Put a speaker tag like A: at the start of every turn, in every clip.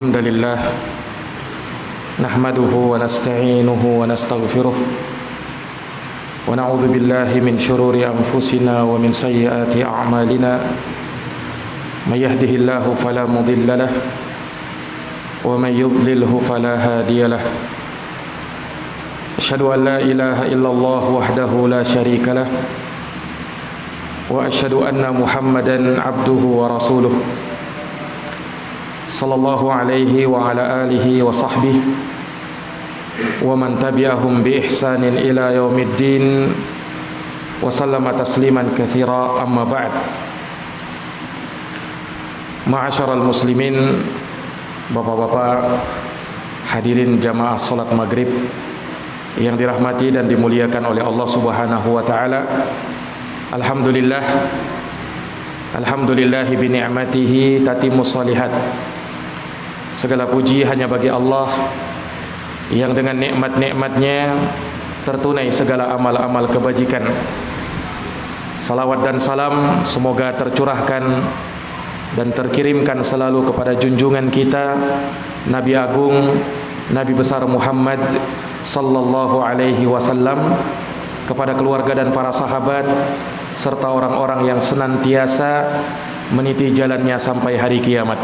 A: الحمد لله نحمده ونستعينه ونستغفره ونعوذ بالله من شرور أنفسنا ومن سيئات أعمالنا من يهده الله فلا مضل له ومن يضلله فلا هادي له أشهد أن لا إله إلا الله وحده لا شريك له وأشهد أن محمدا عبده ورسوله صلى الله عليه وعلى آله وصحبه ومن تبعهم بإحسان إلى يوم الدين وسلم تسليما كثيرا أما بعد معاشر المسلمين bapak-bapak hadirin jamaah salat maghrib yang dirahmati dan dimuliakan oleh Allah Subhanahu wa taala. Alhamdulillahi bi ni'matihi tatimmus shalihat. Segala puji hanya bagi Allah yang dengan nikmat-nikmatnya tertunai segala amal-amal kebajikan. Salawat dan salam semoga tercurahkan dan terkirimkan selalu kepada junjungan kita Nabi Agung, Nabi besar Muhammad sallallahu alaihi wasallam, kepada keluarga dan para sahabat serta orang-orang yang senantiasa meniti jalannya sampai hari kiamat.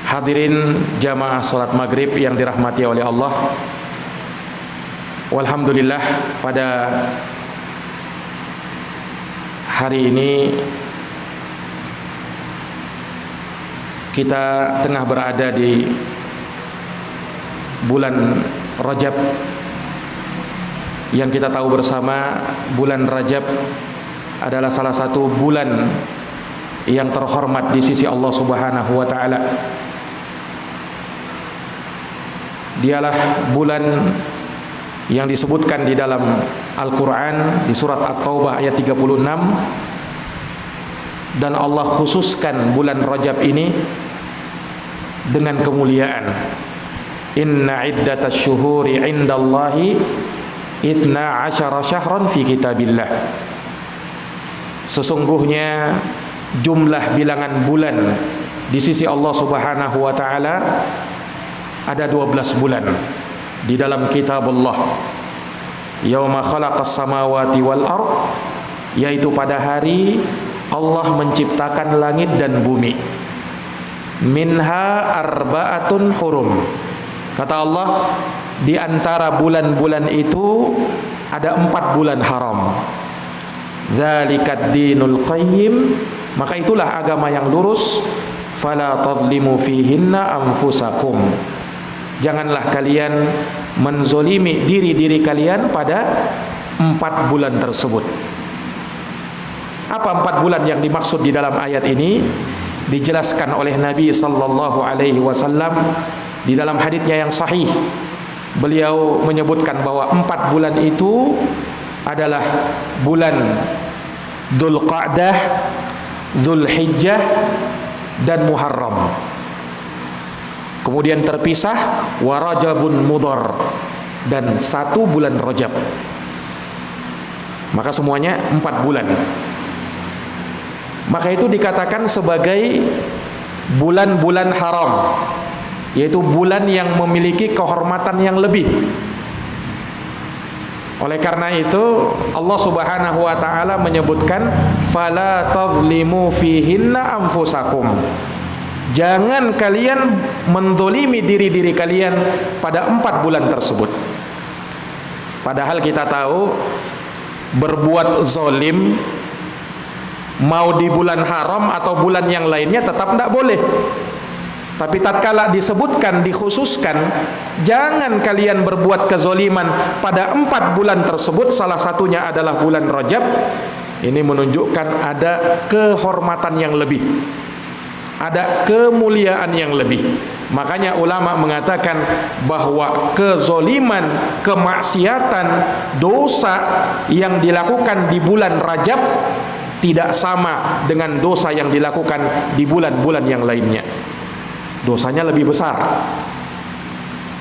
A: Hadirin jamaah salat maghrib yang dirahmati oleh Allah, walhamdulillah pada hari ini kita tengah berada di bulan Rajab yang kita tahu bersama bulan Rajab adalah salah satu bulan yang terhormat di sisi Allah Subhanahu wa taala. Dialah bulan yang disebutkan di dalam Al-Quran di surat At-Taubah ayat 36, dan Allah khususkan bulan Rajab ini dengan kemuliaan. Inna iddatasy syuhuri 'indallahi 12 syahran fi kitabillah. Sesungguhnya jumlah bilangan bulan di sisi Allah Subhanahu wa taala ada 12 bulan di dalam kitab Allah. Yauma khalaqas samawati wal ard, yaitu pada hari Allah menciptakan langit dan bumi. Minha arba'atun hurum. Kata Allah, di antara bulan-bulan itu ada 4 bulan haram. Dzalikad dinul qayyim, maka itulah agama yang lurus. Fala tadhlimu fihinna anfusakum. Janganlah kalian menzolimi diri-diri kalian pada 4 bulan tersebut. Apa 4 bulan yang dimaksud di dalam ayat ini? Dijelaskan oleh Nabi sallallahu alaihi wasallam di dalam haditsnya yang sahih. Beliau menyebutkan bahwa 4 bulan itu adalah bulan Dzulqa'dah, Dzulhijjah, dan Muharram. Kemudian terpisah wa Rajabun Mudhar, dan 1 bulan Rajab. Maka semuanya 4 bulan. Maka itu dikatakan sebagai bulan-bulan haram, yaitu bulan yang memiliki kehormatan yang lebih. Oleh karena itu Allah Subhanahu wa taala menyebutkan fala tadhlimu fihinna anfusakum. Jangan kalian mendolimi diri-diri kalian pada 4 bulan tersebut. Padahal kita tahu berbuat zalim mau di bulan haram atau bulan yang lainnya tetap tidak boleh. Tapi tatkala disebutkan, dikhususkan, jangan kalian berbuat kezoliman pada 4 bulan tersebut, salah satunya adalah bulan Rajab. Ini menunjukkan ada kehormatan yang lebih, ada kemuliaan yang lebih. Makanya ulama mengatakan bahwa kezoliman, kemaksiatan, dosa yang dilakukan di bulan Rajab tidak sama dengan dosa yang dilakukan di bulan-bulan yang lainnya. Dosanya lebih besar.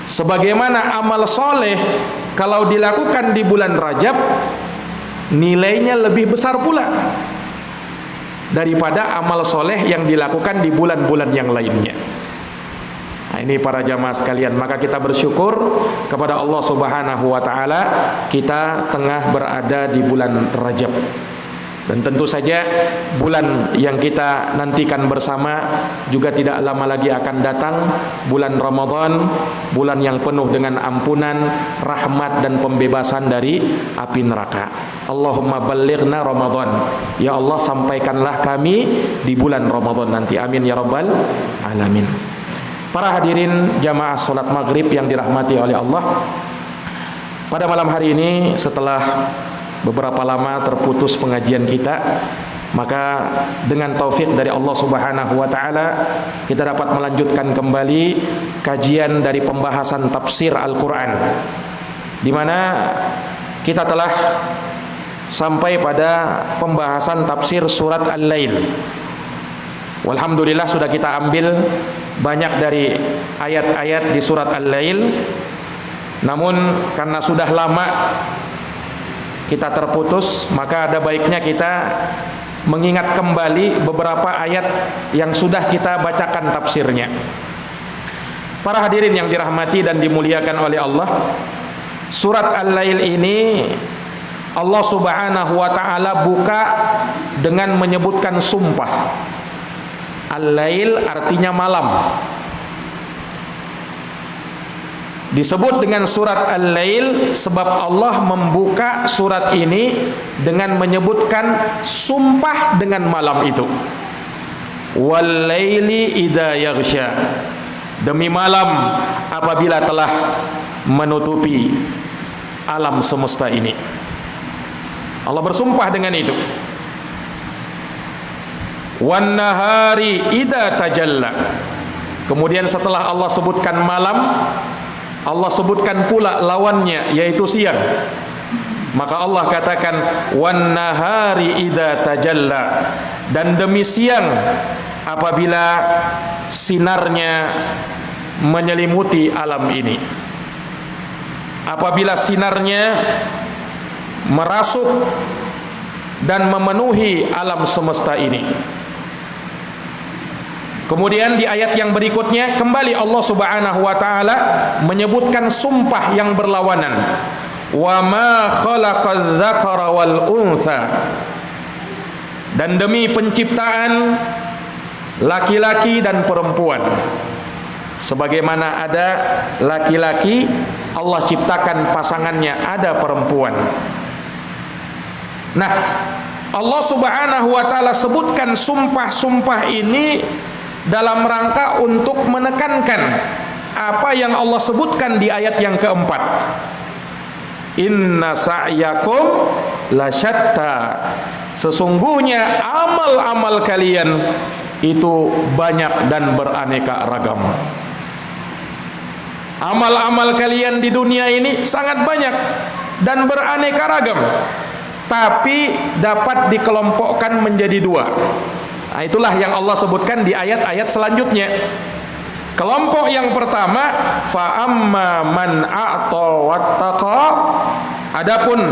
A: Sebagaimana amal soleh kalau dilakukan di bulan Rajab nilainya lebih besar pula daripada amal soleh yang dilakukan di bulan-bulan yang lainnya. Nah, ini para jamaah sekalian, maka kita bersyukur kepada Allah Subhanahu wa taala kita tengah berada di bulan Rajab. Dan tentu saja bulan yang kita nantikan bersama juga tidak lama lagi akan datang, bulan Ramadan, bulan yang penuh dengan ampunan, rahmat dan pembebasan dari api neraka. Allahumma ballighna Ramadan. Ya Allah, sampaikanlah kami di bulan Ramadan nanti. Amin ya rabbal alamin. Para hadirin jamaah salat maghrib yang dirahmati oleh Allah, pada malam hari ini setelah beberapa lama terputus pengajian kita, maka dengan taufik dari Allah Subhanahu wa taala kita dapat melanjutkan kembali kajian dari pembahasan tafsir Al-Qur'an, di mana kita telah sampai pada pembahasan tafsir surat Al-Lail. Walhamdulillah sudah kita ambil banyak dari ayat-ayat di surat Al-Lail. Namun karena sudah lama kita terputus, maka ada baiknya kita mengingat kembali beberapa ayat yang sudah kita bacakan tafsirnya. Para hadirin yang dirahmati dan dimuliakan oleh Allah, surat Al-Lail ini Allah Subhanahu wa taala buka dengan menyebutkan sumpah. Al-Lail artinya malam. Disebut dengan surat Al-Lail sebab Allah membuka surat ini dengan menyebutkan sumpah dengan malam itu. Wal-laili idza yaghsha. Demi malam apabila telah menutupi alam semesta ini. Allah bersumpah dengan itu. Wan nahari idza tajalla. Kemudian setelah Allah sebutkan malam, Allah sebutkan pula lawannya, yaitu siang. Maka Allah katakan wan nahari idza tajalla, dan demi siang apabila sinarnya menyelimuti alam ini, apabila sinarnya merasuk dan memenuhi alam semesta ini. Kemudian di ayat yang berikutnya kembali Allah Subhanahu wa taala menyebutkan sumpah yang berlawanan. Wa ma khalaqadz dzakara wal untha. Dan demi penciptaan laki-laki dan perempuan. Sebagaimana ada laki-laki, Allah ciptakan pasangannya ada perempuan. Nah, Allah Subhanahu wa taala sebutkan sumpah-sumpah ini dalam rangka untuk menekankan apa yang Allah sebutkan di ayat yang keempat. Inna sa'yakum lasyatta. Sesungguhnya amal-amal kalian itu banyak dan beraneka ragam. Amal-amal kalian di dunia ini sangat banyak dan beraneka ragam, tapi dapat dikelompokkan menjadi dua. Nah, itulah yang Allah sebutkan di ayat-ayat selanjutnya. Kelompok yang pertama, fa amma man a'ta wattaqa. Adapun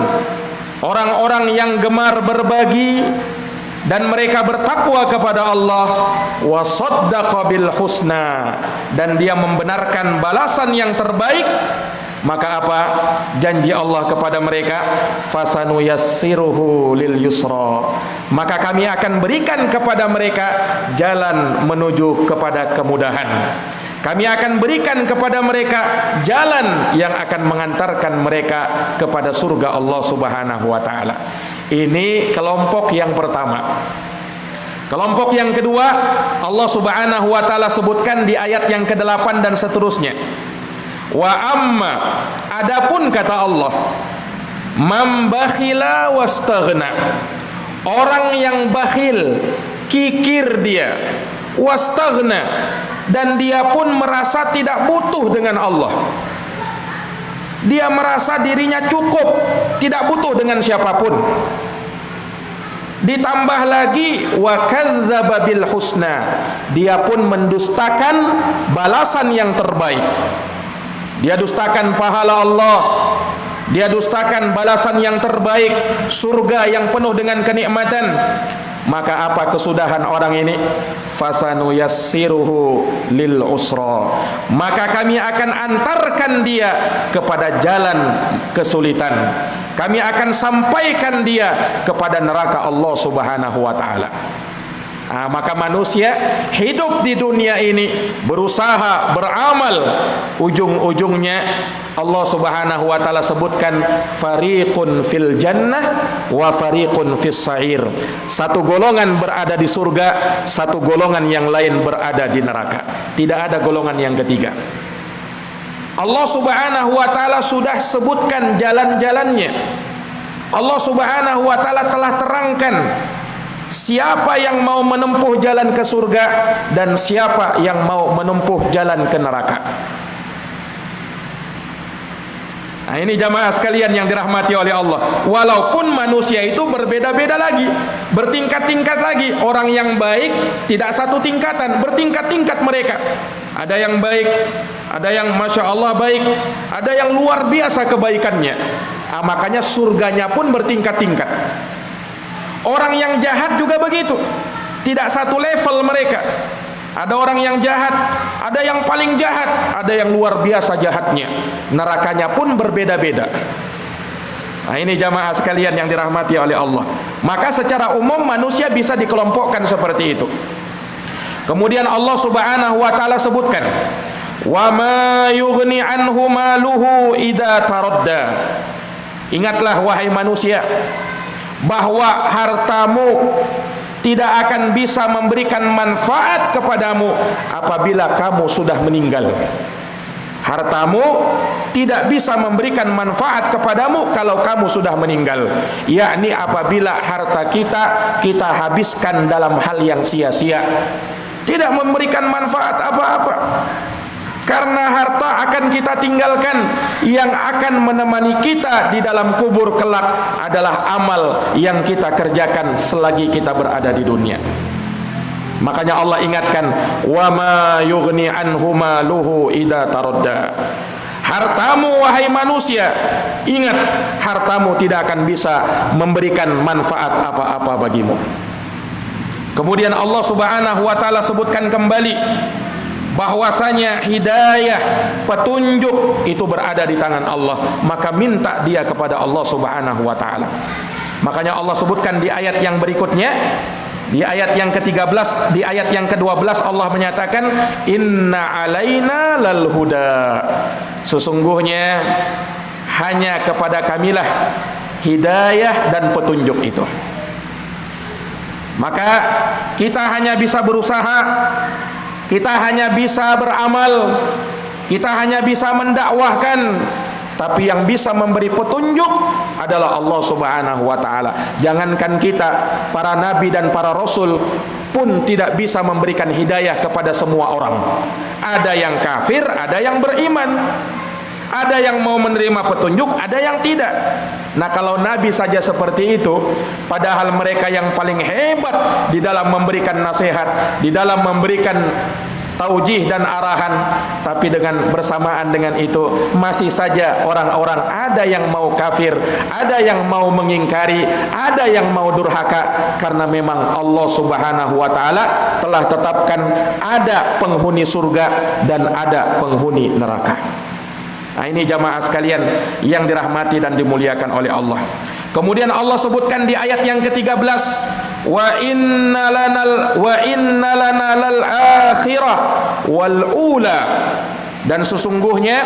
A: orang-orang yang gemar berbagi dan mereka bertakwa kepada Allah, wa saddaqa bil husna, dan dia membenarkan balasan yang terbaik, maka apa janji Allah kepada mereka? Fasanu yassiruhu lil yusra. Maka kami akan berikan kepada mereka jalan menuju kepada kemudahan. Kami akan berikan kepada mereka jalan yang akan mengantarkan mereka kepada surga Allah Subhanahu wa taala. Ini kelompok yang pertama. Kelompok yang kedua Allah Subhanahu wa taala sebutkan di ayat yang ke-8 dan seterusnya. Wa amma, adapun kata Allah, man bakhila wastaghna. Orang yang bakhil, kikir dia, wastaghna, dan dia pun merasa tidak butuh dengan Allah. Dia merasa dirinya cukup, tidak butuh dengan siapapun. Ditambah lagi wa kadzdzaba bil husna, dia pun mendustakan balasan yang terbaik. Dia dustakan pahala Allah, dia dustakan balasan yang terbaik, surga yang penuh dengan kenikmatan. Maka apa kesudahan orang ini? Fasanuyassiruhu lil usra. Maka kami akan antarkan dia kepada jalan kesulitan. Kami akan sampaikan dia kepada neraka Allah Subhanahu wa taala. Maka manusia hidup di dunia ini berusaha beramal, ujung-ujungnya Allah Subhanahu wa taala sebutkan fariqun fil jannah wa fariqun fis sa'ir. Satu golongan berada di surga, satu golongan yang lain berada di neraka. Tidak ada golongan yang ketiga. Allah Subhanahu wa taala sudah sebutkan jalan-jalannya. Allah Subhanahu wa taala telah terangkan siapa yang mau menempuh jalan ke surga dan siapa yang mau menempuh jalan ke neraka. Nah, ini jamaah sekalian yang dirahmati oleh Allah. Walaupun manusia itu berbeda-beda lagi, bertingkat-tingkat lagi. Orang yang baik tidak satu tingkatan, bertingkat-tingkat mereka. Ada yang baik, ada yang masya Allah baik, ada yang luar biasa kebaikannya. Makanya surganya pun bertingkat-tingkat. Orang yang jahat juga begitu, tidak satu level mereka. Ada orang yang jahat, ada yang paling jahat, ada yang luar biasa jahatnya. Nerakanya pun berbeda-beda. Nah, ini jamaah sekalian yang dirahmati oleh Allah. Maka secara umum manusia bisa dikelompokkan seperti itu. Kemudian Allah Subhanahu wa taala sebutkan, "Wa ma yughni anhu maluhu idza taradda." Ingatlah wahai manusia, bahwa hartamu tidak akan bisa memberikan manfaat kepadamu apabila kamu sudah meninggal. Hartamu tidak bisa memberikan manfaat kepadamu kalau kamu sudah meninggal, yakni apabila harta kita habiskan dalam hal yang sia-sia, tidak memberikan manfaat apa-apa. Karena harta akan kita tinggalkan, yang akan menemani kita di dalam kubur kelak adalah amal yang kita kerjakan selagi kita berada di dunia. Makanya Allah ingatkan, wa ma yughni anhu maluhu idza taradda. Hartamu wahai manusia, ingat, hartamu tidak akan bisa memberikan manfaat apa-apa bagimu. Kemudian Allah Subhanahu wa taala sebutkan kembali bahwasanya hidayah, petunjuk itu berada di tangan Allah. Maka minta dia kepada Allah Subhanahu wa taala. Makanya Allah sebutkan di ayat yang berikutnya, di ayat yang ke-13, di ayat yang ke-12 Allah menyatakan, inna alaina lal huda. Sesungguhnya hanya kepada kamilah hidayah dan petunjuk itu. Maka kita hanya bisa berusaha, kita hanya bisa beramal, kita hanya bisa mendakwahkan, tapi yang bisa memberi petunjuk adalah Allah Subhanahu wa taala. Jangankan kita, para nabi dan para rasul pun tidak bisa memberikan hidayah kepada semua orang. Ada yang kafir, ada yang beriman. Ada yang mau menerima petunjuk, ada yang tidak. Nah, kalau nabi saja seperti itu, padahal mereka yang paling hebat di dalam memberikan nasihat, di dalam memberikan taujih dan arahan, tapi dengan bersamaan dengan itu masih saja orang-orang ada yang mau kafir, ada yang mau mengingkari, ada yang mau durhaka, karena memang Allah Subhanahu wa taala telah tetapkan ada penghuni surga dan ada penghuni neraka. Nah, ini jamaah sekalian yang dirahmati dan dimuliakan oleh Allah. Kemudian Allah sebutkan di ayat yang ke-13, wa inna lana lal akhirah wal ula. Dan sesungguhnya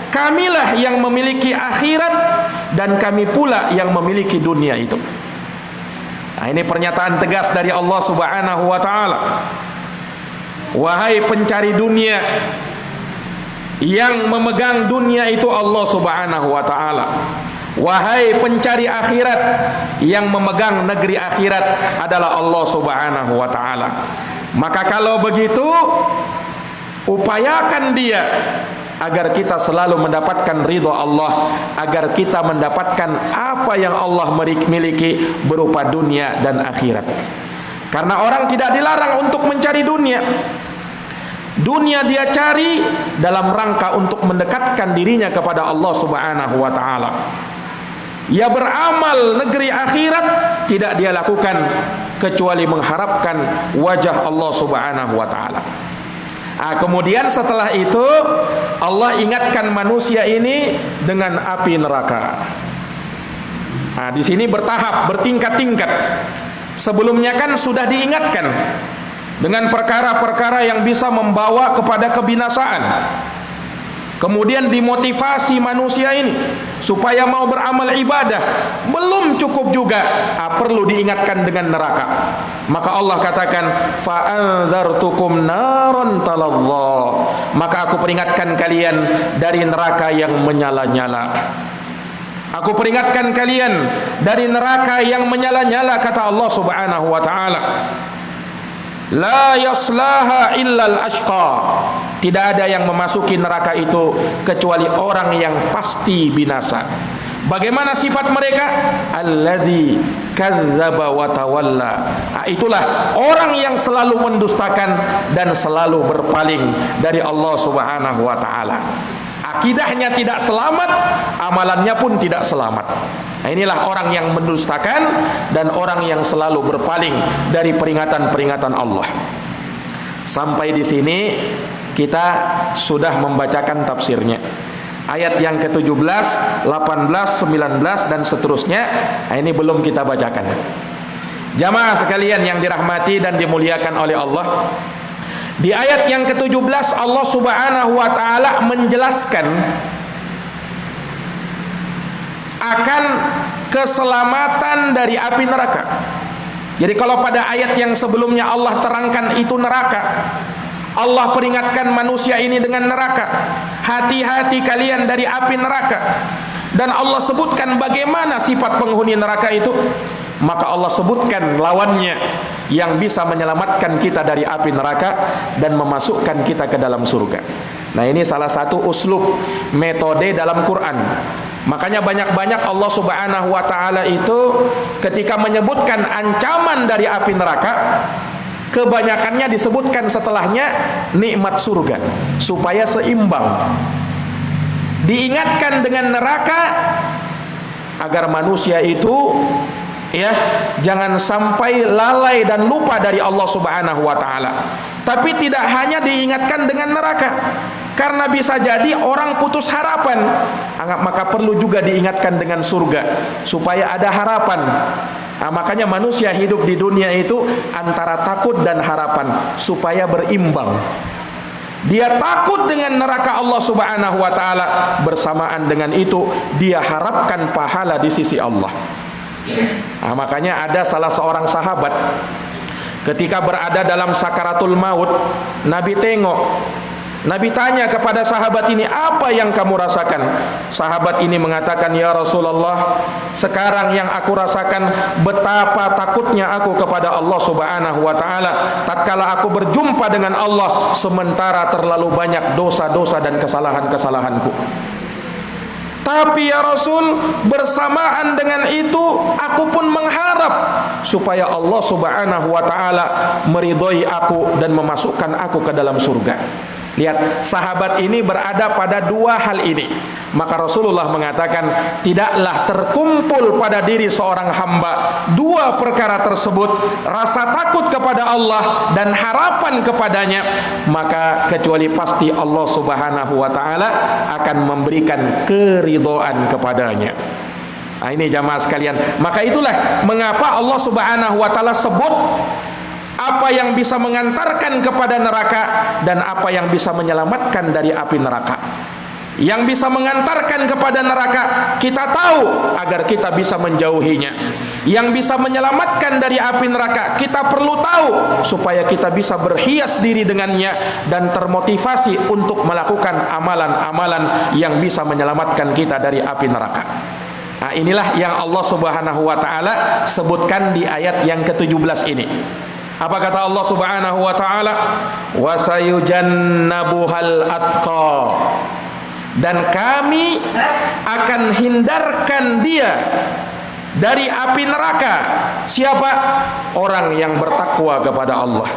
A: kamilah yang memiliki akhirat dan kami pula yang memiliki dunia itu. Nah, ini pernyataan tegas dari Allah Subhanahu wa taala. Wahai pencari dunia, yang memegang dunia itu Allah Subhanahu wa taala. Wahai pencari akhirat, yang memegang negeri akhirat adalah Allah Subhanahu wa taala. Maka kalau begitu, upayakan dia agar kita selalu mendapatkan ridha Allah, agar kita mendapatkan apa yang Allah miliki berupa dunia dan akhirat. Karena orang tidak dilarang untuk mencari dunia. Dunia dia cari dalam rangka untuk mendekatkan dirinya kepada Allah Subhanahu wa taala. Ya beramal negeri akhirat tidak dia lakukan kecuali mengharapkan wajah Allah Subhanahu wa taala. Kemudian setelah itu Allah ingatkan manusia ini dengan api neraka. Di sini bertahap, bertingkat-tingkat. Sebelumnya kan sudah diingatkan dengan perkara-perkara yang bisa membawa kepada kebinasaan. Kemudian dimotivasi manusia ini supaya mau beramal ibadah. Belum cukup juga, perlu diingatkan dengan neraka. Maka Allah katakan, fa'anzartukum naron talallah. Maka aku peringatkan kalian dari neraka yang menyala-nyala. Aku peringatkan kalian dari neraka yang menyala-nyala, kata Allah Subhanahu wa taala. La yaslaha illal ashqa. Tidak ada yang memasuki neraka itu kecuali orang yang pasti binasa. Bagaimana sifat mereka? Alladzi kadzdzaba wa tawalla. Itulah orang yang selalu mendustakan dan selalu berpaling dari Allah Subhanahu wa taala. Akidahnya tidak selamat, amalannya pun tidak selamat. Inilah orang yang mendustakan dan orang yang selalu berpaling dari peringatan-peringatan Allah. Sampai di sini kita sudah membacakan tafsirnya. Ayat yang ke-17, 18, 19 dan seterusnya. Ini belum kita bacakan. Jamaah sekalian yang dirahmati dan dimuliakan oleh Allah, di ayat yang ke-17 Allah Subhanahu wa taala menjelaskan akan keselamatan dari api neraka. Jadi kalau pada ayat yang sebelumnya Allah terangkan itu neraka, Allah peringatkan manusia ini dengan neraka. Hati-hati kalian dari api neraka. Dan Allah sebutkan bagaimana sifat penghuni neraka itu. Maka Allah sebutkan lawannya yang bisa menyelamatkan kita dari api neraka dan memasukkan kita ke dalam surga. Nah, ini salah satu uslub, metode dalam Quran. Makanya banyak-banyak Allah Subhanahu wa taala itu ketika menyebutkan ancaman dari api neraka, kebanyakannya disebutkan setelahnya nikmat surga supaya seimbang. Diingatkan dengan neraka agar manusia itu jangan sampai lalai dan lupa dari Allah Subhanahu wa taala. Tapi tidak hanya diingatkan dengan neraka, karena bisa jadi orang putus harapan, maka perlu juga diingatkan dengan surga supaya ada harapan. Makanya manusia hidup di dunia itu antara takut dan harapan supaya berimbang. Dia takut dengan neraka Allah Subhanahu wa taala, bersamaan dengan itu dia harapkan pahala di sisi Allah. Makanya ada salah seorang sahabat ketika berada dalam sakaratul maut, Nabi tengok, Nabi tanya kepada sahabat ini, apa yang kamu rasakan? Sahabat ini mengatakan, ya Rasulullah, sekarang yang aku rasakan betapa takutnya aku kepada Allah Subhanahu wa taala tatkala aku berjumpa dengan Allah, sementara terlalu banyak dosa-dosa dan kesalahan-kesalahanku. Tapi ya Rasul, bersamaan dengan itu aku pun mengharap supaya Allah Subhanahu wa taala meridhoi aku dan memasukkan aku ke dalam surga. Lihat, sahabat ini berada pada dua hal ini. Maka Rasulullah mengatakan, tidaklah terkumpul pada diri seorang hamba dua perkara tersebut, rasa takut kepada Allah dan harapan kepadanya, maka kecuali pasti Allah Subhanahu wa taala akan memberikan keridhaan kepadanya. Ini jamaah sekalian, maka itulah mengapa Allah Subhanahu wa taala sebut apa yang bisa mengantarkan kepada neraka dan apa yang bisa menyelamatkan dari api neraka. Yang bisa mengantarkan kepada neraka kita tahu agar kita bisa menjauhinya. Yang bisa menyelamatkan dari api neraka kita perlu tahu supaya kita bisa berhias diri dengannya dan termotivasi untuk melakukan amalan-amalan yang bisa menyelamatkan kita dari api neraka. Inilah yang Allah Subhanahu wa taala sebutkan di ayat yang ke-17 ini. Apa kata Allah Subhanahu wa taala? Wa sayujannabuhal atqa. Dan kami akan hindarkan dia dari api neraka. Siapa? Orang yang bertakwa kepada Allah.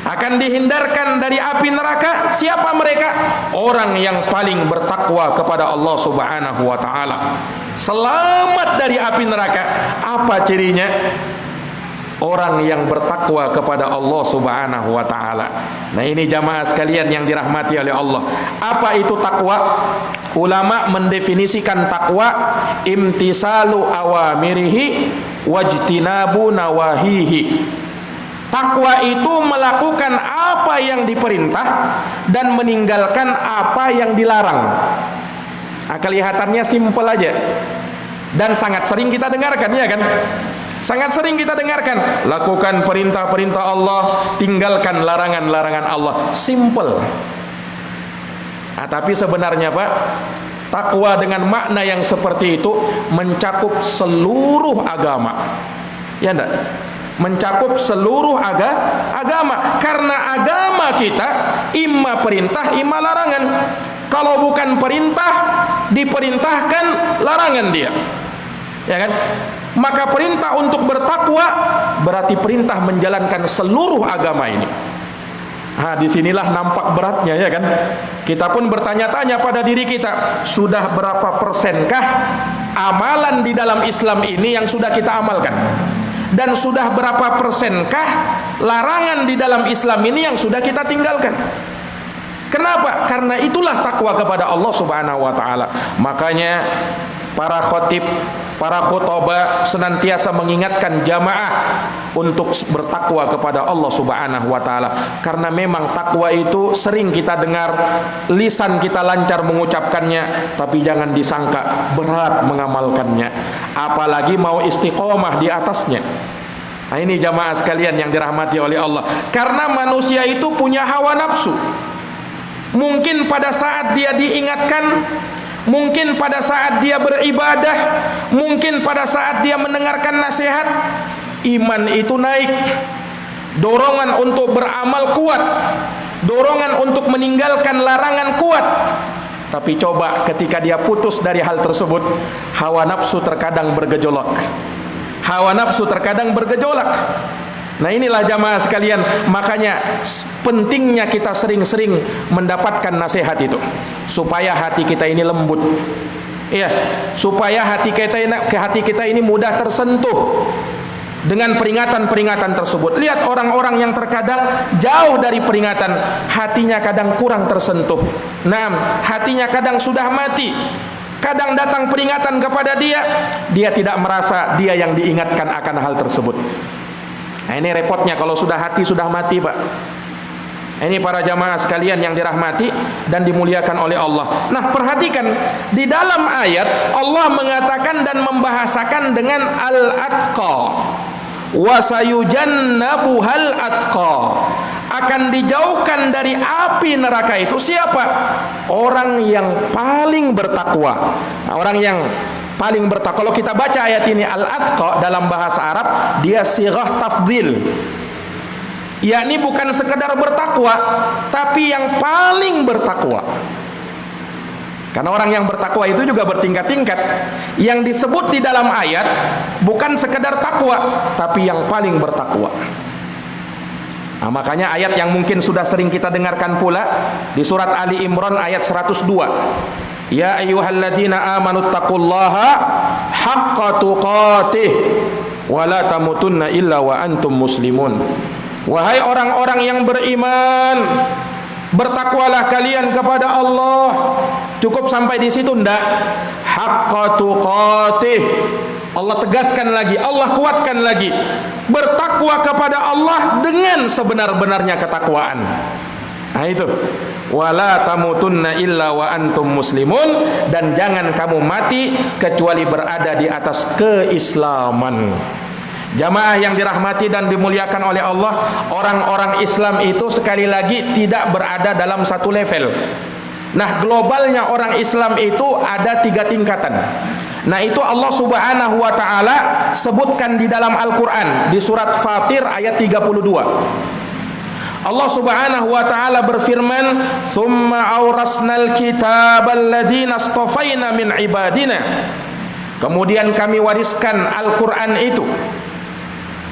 A: Akan dihindarkan dari api neraka. Siapa mereka? Orang yang paling bertakwa kepada Allah Subhanahu wa taala. Selamat dari api neraka. Apa cirinya? orang yang bertakwa kepada Allah Subhanahu wa taala. Nah, ini jamaah sekalian yang dirahmati oleh Allah. Apa itu takwa? Ulama mendefinisikan takwa imtisalu awamirihi wajtinabu nawahihi. Takwa itu melakukan apa yang diperintah dan meninggalkan apa yang dilarang. Nah, kelihatannya simpel aja dan sangat sering kita dengarkan, ya kan? Sangat sering kita dengarkan, lakukan perintah-perintah Allah, tinggalkan larangan-larangan Allah. Simple. Nah, tapi sebenarnya Pak, takwa dengan makna yang seperti itu mencakup seluruh agama. Ya enggak? Mencakup seluruh agama. Karena agama kita imma perintah, imma larangan. Kalau bukan perintah, diperintahkan, larangan dia. Ya kan? Maka perintah untuk bertakwa berarti perintah menjalankan seluruh agama ini. Nah, disinilah nampak beratnya, ya kan? Kita pun bertanya-tanya pada diri kita, sudah berapa persenkah amalan di dalam Islam ini yang sudah kita amalkan? Dan sudah berapa persenkah larangan di dalam Islam ini yang sudah kita tinggalkan? Kenapa? Karena itulah takwa kepada Allah Subhanahu wa taala. Makanya para khatib, para khutbah senantiasa mengingatkan jamaah untuk bertakwa kepada Allah Subhanahu wa taala. Karena memang takwa itu sering kita dengar, lisan kita lancar mengucapkannya, tapi jangan disangka berat mengamalkannya, apalagi mau istiqomah di atasnya. Nah, ini jamaah sekalian yang dirahmati oleh Allah. Karena manusia itu punya hawa nafsu. Mungkin pada saat dia diingatkan, mungkin pada saat dia beribadah, mungkin pada saat dia mendengarkan nasihat, iman itu naik, dorongan untuk beramal kuat, dorongan untuk meninggalkan larangan kuat. Tapi coba ketika dia putus dari hal tersebut, hawa nafsu terkadang bergejolak. Hawa nafsu terkadang bergejolak. Nah, inilah jamaah sekalian, makanya pentingnya kita sering-sering mendapatkan nasihat itu, supaya hati kita ini lembut, ya, supaya hati kita ini mudah tersentuh dengan peringatan-peringatan tersebut. Lihat orang-orang yang terkadang jauh dari peringatan, hatinya kadang kurang tersentuh. Nah, hatinya kadang sudah mati. Kadang datang peringatan kepada dia tidak merasa dia yang diingatkan akan hal tersebut. Nah, ini repotnya kalau sudah hati sudah mati, Pak. Ini para jamaah sekalian yang dirahmati dan dimuliakan oleh Allah. Nah, perhatikan di dalam ayat Allah mengatakan dan membahasakan dengan al-atqa. Wa sayujannabuhal atqa. Akan dijauhkan dari api neraka itu siapa? Orang yang paling bertakwa. Nah, orang yang paling bertakwa. Kalau kita baca ayat ini al-atqa dalam bahasa Arab, dia sighah tafdhil. Yakni bukan sekedar bertakwa, tapi yang paling bertakwa. Karena orang yang bertakwa itu juga bertingkat-tingkat. Yang disebut di dalam ayat bukan sekedar takwa, tapi yang paling bertakwa. Nah, makanya ayat yang mungkin sudah sering kita dengarkan pula di surat Ali Imran ayat 102. Ya ayyuhalladzina amanuttaqullaha haqqa tuqatih wa la tamutunna illa wa antum muslimun. Wahai orang-orang yang beriman, bertakwalah kalian kepada Allah. Cukup sampai di situ enggak? Haqqa tuqatih. Allah tegaskan lagi, Allah kuatkan lagi. Bertakwa kepada Allah dengan sebenar-benarnya ketakwaan. Nah, itu. Wala tamutunna illa wa antum muslimun, dan jangan kamu mati kecuali berada di atas keislaman. Jamaah yang dirahmati dan dimuliakan oleh Allah, orang-orang Islam itu sekali lagi tidak berada dalam satu level. Nah, globalnya orang Islam itu ada 3 tingkatan. Nah, itu Allah Subhanahu wa taala sebutkan di dalam Al-Qur'an di surat Fatir ayat 32. Allah Subhanahu wa taala berfirman, "Tsumma awrasnal kitabal ladzina astafaina min ibadina." Kemudian kami wariskan Al-Qur'an itu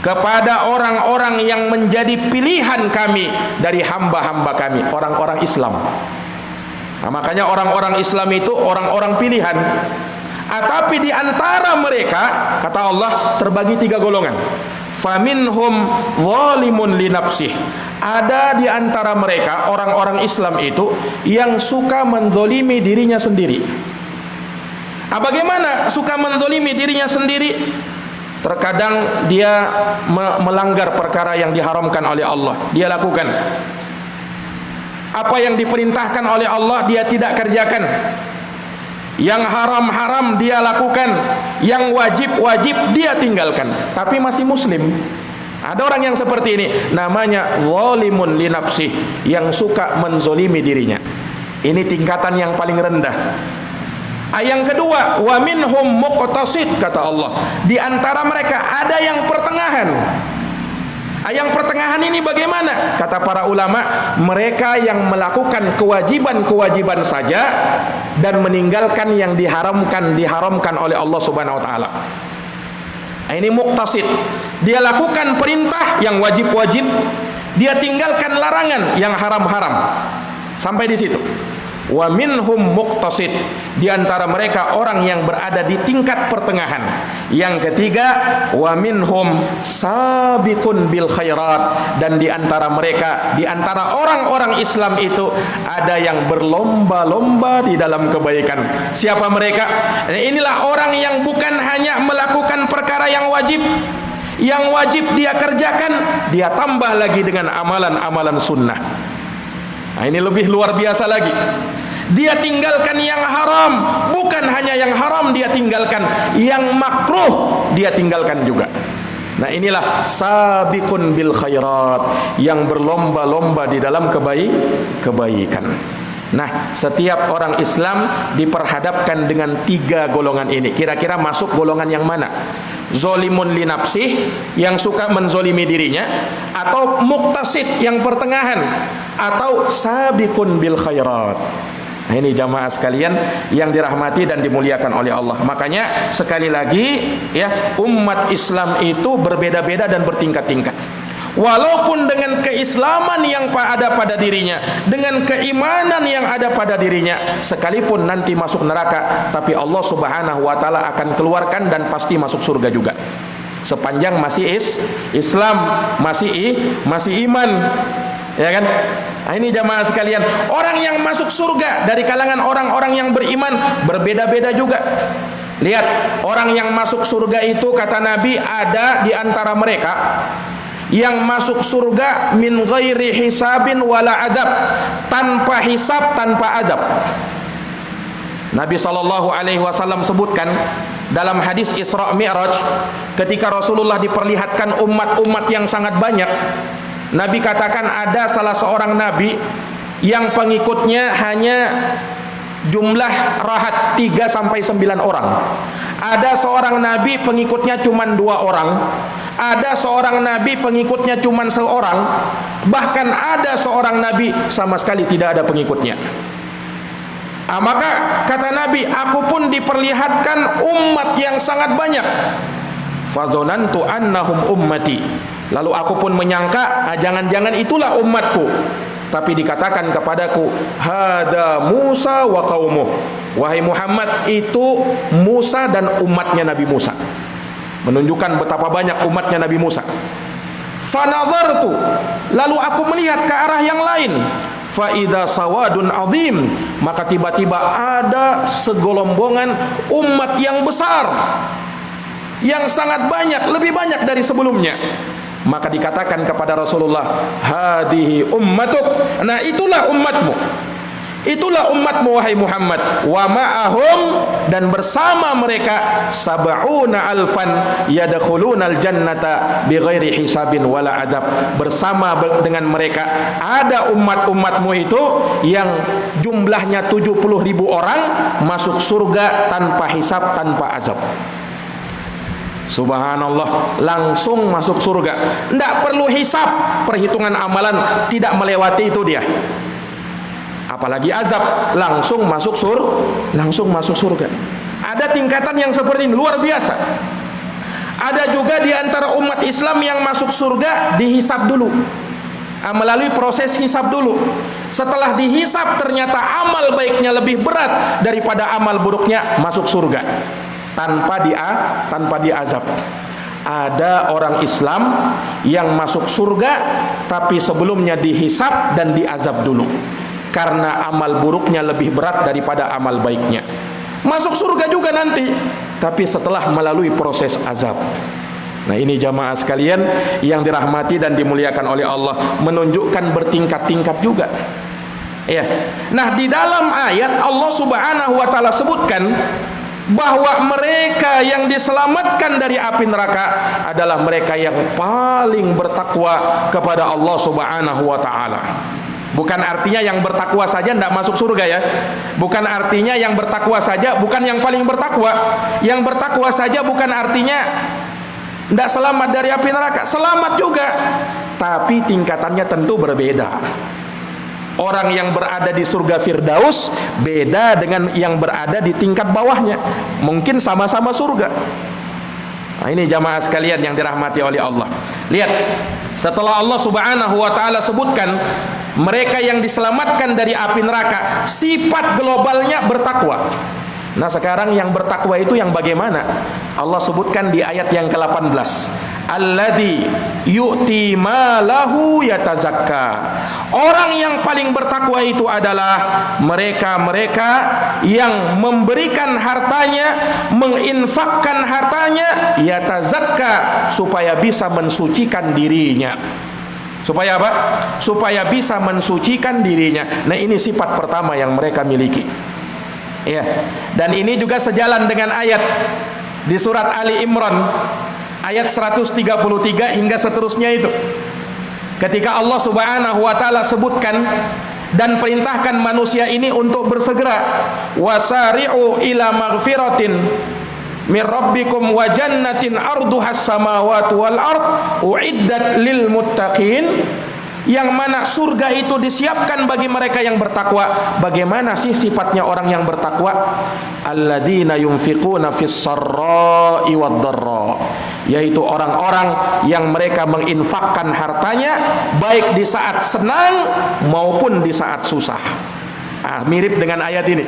A: kepada orang-orang yang menjadi pilihan kami dari hamba-hamba kami, orang-orang Islam. Nah, makanya orang-orang Islam itu orang-orang pilihan. Tapi di antara mereka, kata Allah, terbagi 3 golongan. Faminhum zalimun li nafsih. Ada di antara mereka orang-orang Islam itu yang suka menzalimi dirinya sendiri. Bagaimana suka menzalimi dirinya sendiri? Terkadang dia melanggar perkara yang diharamkan oleh Allah, dia lakukan. Apa yang diperintahkan oleh Allah dia tidak kerjakan. Yang haram-haram dia lakukan, yang wajib-wajib dia tinggalkan, tapi masih muslim. Ada orang yang seperti ini, namanya zalimun li nafsih, yang suka menzalimi dirinya. Ini tingkatan yang paling rendah. Yang kedua, wa minhum muqtasid, kata Allah. Di antara mereka ada yang pertengahan. Yang pertengahan ini bagaimana? Kata para ulama, mereka yang melakukan kewajiban-kewajiban saja dan meninggalkan yang diharamkan oleh Allah Subhanahu wa taala. Ini muqtasid. Dia lakukan perintah yang wajib-wajib, dia tinggalkan larangan yang haram-haram. Sampai di situ. Wa minhum muqtasid, di antara mereka orang yang berada di tingkat pertengahan. Yang ketiga, wa minhum sabiqun bil khairat, dan di antara mereka, di antara orang-orang Islam itu ada yang berlomba-lomba di dalam kebaikan. Siapa mereka? Inilah orang yang bukan hanya melakukan perkara yang wajib dia kerjakan, dia tambah lagi dengan amalan-amalan sunnah. Nah, ini lebih luar biasa lagi. Dia tinggalkan yang haram, bukan hanya yang haram dia tinggalkan, yang makruh dia tinggalkan juga. Nah, inilah sabiqun bil khairat, yang berlomba-lomba di dalam kebaikan. Nah, setiap orang Islam diperhadapkan dengan 3 golongan ini. Kira-kira masuk golongan yang mana? Zolimun li nafsih, yang suka menzolimi dirinya, atau muqtasid, yang pertengahan, atau sabiqun bil khairat. Nah, ini jamaah sekalian yang dirahmati dan dimuliakan oleh Allah. Makanya sekali lagi ya, umat Islam itu berbeda-beda dan bertingkat-tingkat. Walaupun dengan keislaman yang ada pada dirinya, dengan keimanan yang ada pada dirinya, sekalipun nanti masuk neraka, tapi Allah Subhanahu wa taala akan keluarkan dan pasti masuk surga juga. Sepanjang masih Islam, masih iman. Ya kan? Nah, ini jamaah sekalian, orang yang masuk surga dari kalangan orang-orang yang beriman berbeda-beda juga. Lihat, orang yang masuk surga itu kata Nabi ada di antara mereka yang masuk surga min ghairi hisabin wala adab, tanpa hisab, tanpa adab. Nabi SAW sebutkan dalam hadis Isra Mi'raj, ketika Rasulullah diperlihatkan umat-umat yang sangat banyak, Nabi katakan ada salah seorang Nabi yang pengikutnya hanya jumlah rahat 3-9 orang. Ada seorang Nabi pengikutnya cuma 2 orang. Ada seorang Nabi pengikutnya cuma 1 orang. Bahkan ada seorang Nabi sama sekali tidak ada pengikutnya. Maka kata Nabi, aku pun diperlihatkan umat yang sangat banyak. Fazonantu annahum ummati. Lalu aku pun menyangka, jangan-jangan itulah umatku. Tapi dikatakan kepadaku, hada Musa wa qaumuh. Wahai Muhammad, itu Musa dan umatnya Nabi Musa. Menunjukkan betapa banyak umatnya Nabi Musa. Fanazartu, lalu aku melihat ke arah yang lain. Fa idza sawadun azim, maka tiba-tiba ada segolombongan umat yang besar, yang sangat banyak, lebih banyak dari sebelumnya. Maka dikatakan kepada Rasulullah, hadihi ummatuk. Nah, itulah umatmu. Itulah umatmu wahai Muhammad. Wa ma'ahum, dan bersama mereka sab'una alfan yadkhulunal jannata bighairi hisabin wala adab. Bersama dengan mereka ada umat-umatmu itu yang jumlahnya 70.000 orang masuk surga tanpa hisab, tanpa azab. Subhanallah, langsung masuk surga. Tidak perlu hisab, perhitungan amalan tidak melewati itu dia. Apalagi azab, langsung masuk surga. Ada tingkatan yang seperti ini, luar biasa. Ada juga di antara umat Islam yang masuk surga dihisab dulu, melalui proses hisab dulu. Setelah dihisab ternyata amal baiknya lebih berat daripada amal buruknya, masuk surga tanpa diazab. Ada orang Islam yang masuk surga tapi sebelumnya dihisab dan diazab dulu, karena amal buruknya lebih berat daripada amal baiknya. Masuk surga juga nanti, tapi setelah melalui proses azab. Nah, ini jamaah sekalian yang dirahmati dan dimuliakan oleh Allah, menunjukkan bertingkat-tingkat juga. Ya. Nah, di dalam ayat Allah Subhanahu wa taala sebutkan bahwa mereka yang diselamatkan dari api neraka adalah mereka yang paling bertakwa kepada Allah Subhanahu wa taala. Bukan artinya yang bertakwa saja tidak masuk surga ya. Bukan artinya yang bertakwa saja bukan yang paling bertakwa. Yang bertakwa saja bukan artinya tidak selamat dari api neraka. Selamat juga, tapi tingkatannya tentu berbeda. Orang yang berada di surga Firdaus beda dengan yang berada di tingkat bawahnya. Mungkin sama-sama surga. Nah, ini jamaah sekalian yang dirahmati oleh Allah. Lihat, setelah Allah Subhanahu wa taala sebutkan mereka yang diselamatkan dari api neraka, sifat globalnya bertakwa. Nah, sekarang yang bertakwa itu yang bagaimana? Allah sebutkan di ayat yang ke-18. Alladzi yu'ti malahu yatazakka. Orang yang paling bertakwa itu adalah mereka-mereka yang memberikan hartanya, menginfakkan hartanya, yatazakka, supaya bisa mensucikan dirinya. Supaya apa? Supaya bisa mensucikan dirinya. Nah, ini sifat pertama yang mereka miliki. Ya. Dan ini juga sejalan dengan ayat di surat Ali Imran ayat 133 hingga seterusnya itu. Ketika Allah Subhanahu wa taala sebutkan dan perintahkan manusia ini untuk bersegera, wasari'u ila maghfiratin min rabbikum wa jannatin arduhas samawati wal ard uiddat lil muttaqin, yang mana surga itu disiapkan bagi mereka yang bertakwa. Bagaimana sih sifatnya orang yang bertakwa? Alladzina yunfiquna fis sarra'i wad dharra, yaitu orang-orang yang mereka menginfakkan hartanya baik di saat senang maupun di saat susah. Mirip dengan ayat ini.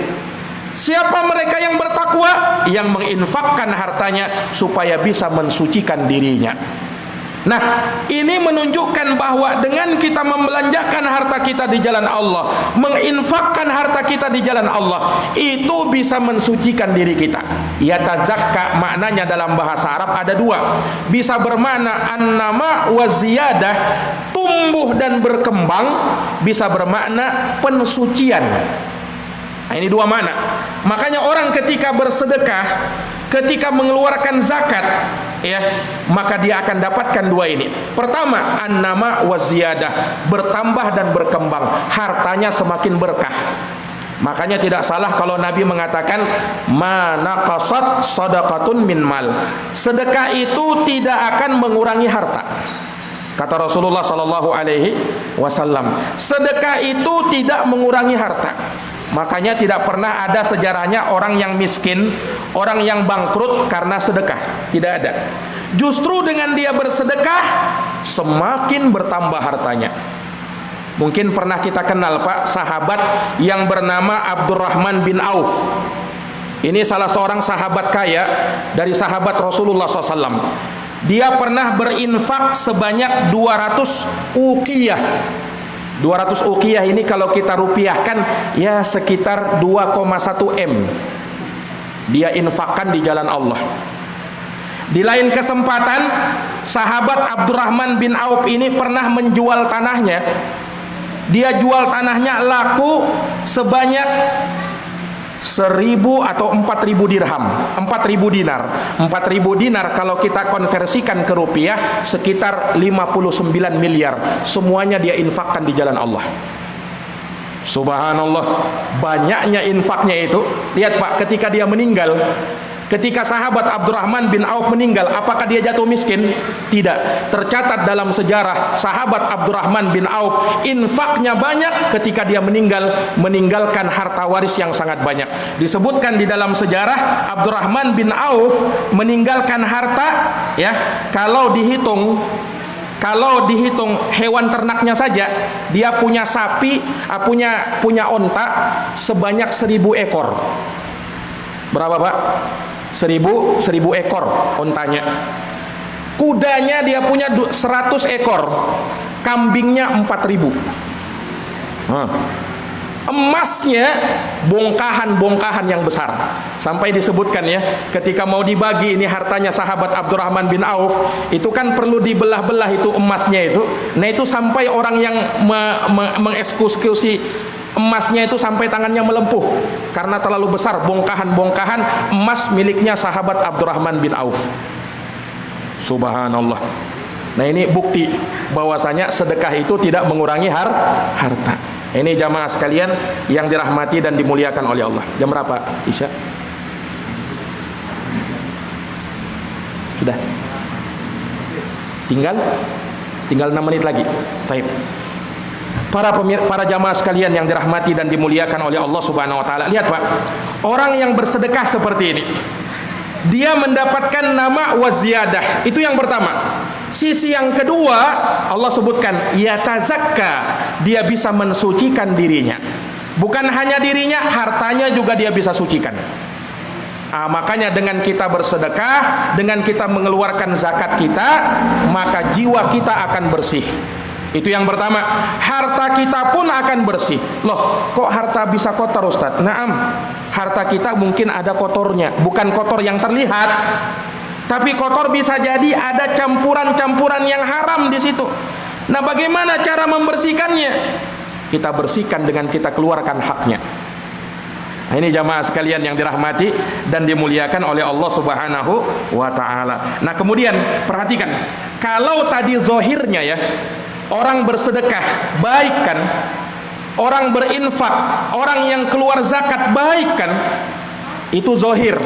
A: Siapa mereka yang bertakwa? Yang menginfakkan hartanya supaya bisa mensucikan dirinya. Nah, ini menunjukkan bahwa dengan kita membelanjakan harta kita di jalan Allah, menginfakkan harta kita di jalan Allah, itu bisa mensucikan diri kita. Yatazakka maknanya dalam bahasa Arab ada dua. Bisa bermakna an-nama wa ziyadah, tumbuh dan berkembang, bisa bermakna pensucian. Nah, ini dua makna. Makanya orang ketika bersedekah, ketika mengeluarkan zakat, ya, maka dia akan dapatkan dua ini. Pertama, an-nama wa ziyadah, bertambah dan berkembang, hartanya semakin berkah. Makanya tidak salah kalau Nabi mengatakan ma naqasat shadaqatun min mal. Sedekah itu tidak akan mengurangi harta. Kata Rasulullah sallallahu alaihi wasallam, sedekah itu tidak mengurangi harta. Makanya tidak pernah ada sejarahnya orang yang miskin, orang yang bangkrut karena sedekah. Tidak ada. Justru dengan dia bersedekah, semakin bertambah hartanya. Mungkin pernah kita kenal Pak, sahabat yang bernama Abdurrahman bin Auf. Ini salah seorang sahabat kaya dari sahabat Rasulullah SAW. Dia pernah berinfak sebanyak 200 uqiyah. 200 uqiyah ini kalau kita rupiahkan ya sekitar 2,1 M. Dia infakkan di jalan Allah. Di lain kesempatan, sahabat Abdurrahman bin Auf ini pernah menjual tanahnya. Dia jual tanahnya laku sebanyak 1.000 atau 4.000 dirham, 4.000 dinar. 4.000 dinar kalau kita konversikan ke rupiah sekitar 59 miliar. Semuanya dia infakkan di jalan Allah. Subhanallah, banyaknya infaknya itu. Lihat Pak, ketika dia meninggal, ketika sahabat Abdurrahman bin Auf meninggal, apakah dia jatuh miskin? Tidak. Tercatat dalam sejarah sahabat Abdurrahman bin Auf infaknya banyak, ketika dia meninggal meninggalkan harta waris yang sangat banyak. Disebutkan di dalam sejarah Abdurrahman bin Auf meninggalkan harta, ya, kalau dihitung hewan ternaknya saja, dia punya sapi, punya onta sebanyak 1.000 ekor. Berapa Pak? 1.000 ekor ontanya. Kudanya dia punya 100 ekor, kambingnya 4.000. Emasnya bongkahan-bongkahan yang besar. Sampai disebutkan ya, ketika mau dibagi ini hartanya sahabat Abdurrahman bin Auf, itu kan perlu dibelah-belah itu emasnya itu. Nah itu sampai orang yang mengeksekusi emasnya itu sampai tangannya melempuh karena terlalu besar bongkahan-bongkahan emas miliknya sahabat Abdurrahman bin Auf. Subhanallah. Nah ini bukti bahwasanya sedekah itu tidak mengurangi harta. Ini jamaah sekalian yang dirahmati dan dimuliakan oleh Allah. Jam berapa? Isya? Sudah? Tinggal 6 menit lagi. Baik. Para jamaah sekalian yang dirahmati dan dimuliakan oleh Allah Subhanahu wa taala. Lihat Pak, orang yang bersedekah seperti ini, dia mendapatkan nama waziyadah. Itu yang pertama. Sisi yang kedua, Allah sebutkan yatazakka, dia bisa mensucikan dirinya. Bukan hanya dirinya, hartanya juga dia bisa sucikan. Makanya dengan kita bersedekah, dengan kita mengeluarkan zakat kita, maka jiwa kita akan bersih. Itu yang pertama. Harta kita pun akan bersih. Loh, kok harta bisa kotor Ustaz? Naam, harta kita mungkin ada kotornya. Bukan kotor yang terlihat, tapi kotor bisa jadi ada campuran-campuran yang haram di situ. Nah, bagaimana cara membersihkannya? Kita bersihkan dengan kita keluarkan haknya. Nah, ini jamaah sekalian yang dirahmati dan dimuliakan oleh Allah Subhanahu wa taala. Nah, kemudian perhatikan, kalau tadi zohirnya ya, orang bersedekah baik kan, orang berinfak, orang yang keluar zakat baik kan, itu zohir.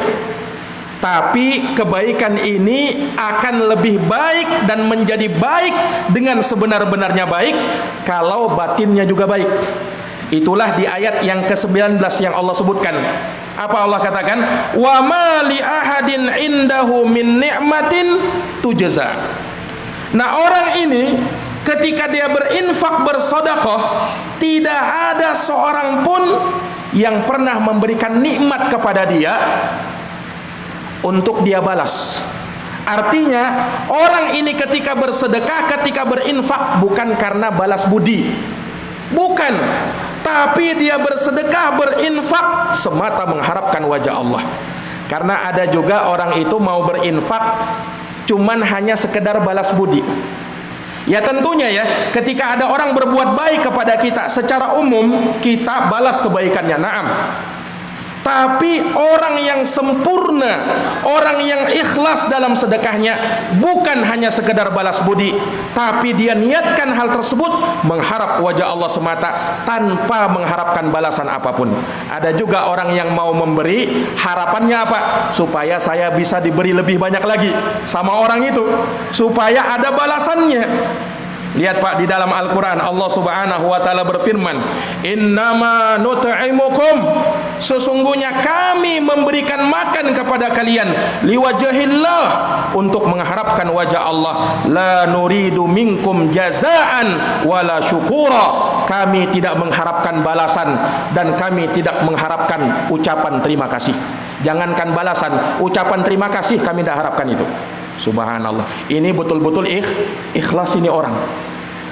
A: Tapi kebaikan ini akan lebih baik dan menjadi baik dengan sebenar-benarnya baik kalau batinnya juga baik. Itulah di ayat yang ke-19 yang Allah sebutkan. Apa Allah katakan? Wa ma li ahadin indahu min ni'matin tujza. Nah, orang ini ketika dia berinfak, bersedekah, tidak ada seorang pun yang pernah memberikan nikmat kepada dia untuk dia balas. Artinya orang ini ketika bersedekah, ketika berinfak, bukan karena balas budi, bukan, tapi dia bersedekah, berinfak semata mengharapkan wajah Allah. Karena ada juga orang itu mau berinfak cuman hanya sekedar balas budi. Ya tentunya ya, ketika ada orang berbuat baik kepada kita, secara umum kita balas kebaikannya, naam. Tapi orang yang sempurna, orang yang ikhlas dalam sedekahnya, bukan hanya sekedar balas budi, tapi dia niatkan hal tersebut mengharap wajah Allah semata tanpa mengharapkan balasan apapun. Ada juga orang yang mau memberi, harapannya apa? Supaya saya bisa diberi lebih banyak lagi sama orang itu, supaya ada balasannya. Lihat Pak, di dalam Al-Quran Allah Subhanahu wa ta'ala berfirman, innama nut'imukum, sesungguhnya kami memberikan makan kepada kalian liwajahillah, untuk mengharapkan wajah Allah, la nuridu minkum jazaan wala syukura, kami tidak mengharapkan balasan dan kami tidak mengharapkan ucapan terima kasih. Jangankan balasan, ucapan terima kasih kami tidak harapkan itu. Subhanallah. Ini betul-betul ikhlas ini orang.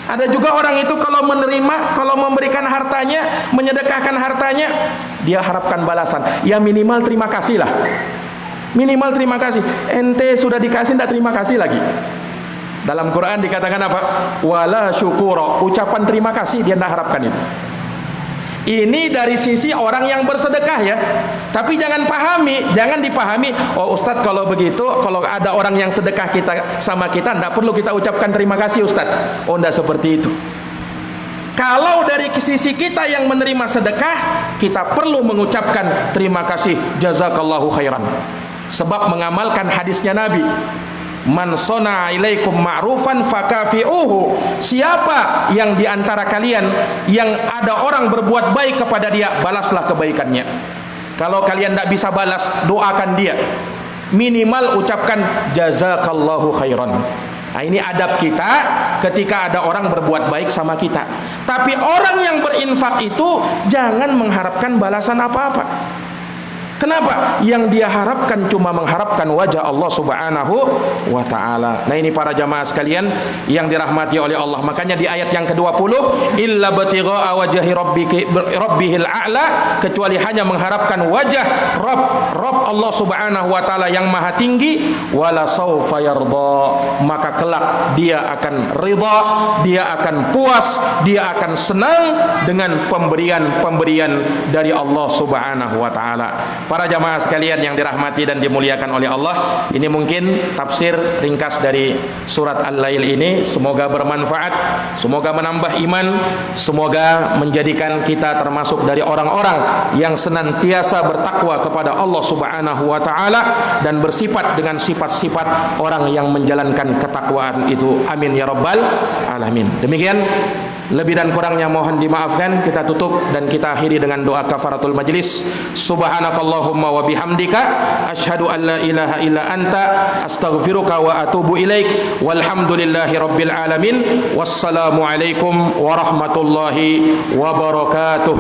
A: Ada juga orang itu kalau menerima, kalau memberikan hartanya, menyedekahkan hartanya, dia harapkan balasan. Ya minimal terima kasih lah. Minimal terima kasih. Ente sudah dikasih, tidak terima kasih lagi. Dalam Quran dikatakan apa? Wala syukura, ucapan terima kasih dia tidak harapkan itu. Ini dari sisi orang yang bersedekah ya. Tapi jangan dipahami, oh Ustadz kalau begitu, kalau ada orang yang sedekah kita sama kita, tidak perlu kita ucapkan terima kasih Ustadz. Oh, tidak seperti itu. Kalau dari sisi kita yang menerima sedekah, kita perlu mengucapkan terima kasih, jazakallahu khairan. Sebab mengamalkan hadisnya Nabi, man sona ilaikum ma'rufan fakafi'uhu, siapa yang diantara kalian yang ada orang berbuat baik kepada dia, balaslah kebaikannya. Kalau kalian tidak bisa balas, doakan dia, minimal ucapkan jazakallahu khairan. Nah, ini adab kita ketika ada orang berbuat baik sama kita. Tapi orang yang berinfak itu jangan mengharapkan balasan apa-apa. Kenapa? Yang dia harapkan cuma mengharapkan wajah Allah Subhanahu wa ta'ala. Nah, ini para jamaah sekalian yang dirahmati oleh Allah. Makanya di ayat yang ke-20, illa batigha'a wajhi rabbihil a'la, kecuali hanya mengharapkan wajah Rabb Allah Subhanahu wa ta'ala yang maha tinggi, wala saufa yarda, maka kelak dia akan ridha, dia akan puas, dia akan senang dengan pemberian dari Allah Subhanahu wa ta'ala. Para jamaah sekalian yang dirahmati dan dimuliakan oleh Allah, ini mungkin tafsir ringkas dari surat Al-Lail ini. Semoga bermanfaat, semoga menambah iman, semoga menjadikan kita termasuk dari orang-orang yang senantiasa bertakwa kepada Allah Subhanahu wa ta'ala dan bersifat dengan sifat-sifat orang yang menjalankan ketakwaan itu. Amin ya rabbal alamin. Demikian, lebih dan kurangnya mohon dimaafkan. Kita tutup dan kita akhiri dengan doa kafaratul majlis. Subhanakallahumma wa bihamdika asyhadu an la ilaha illa anta astaghfiruka wa atubu ilaik. Walhamdulillahi rabbil alamin. Wassalamu alaikum warahmatullahi wabarakatuh.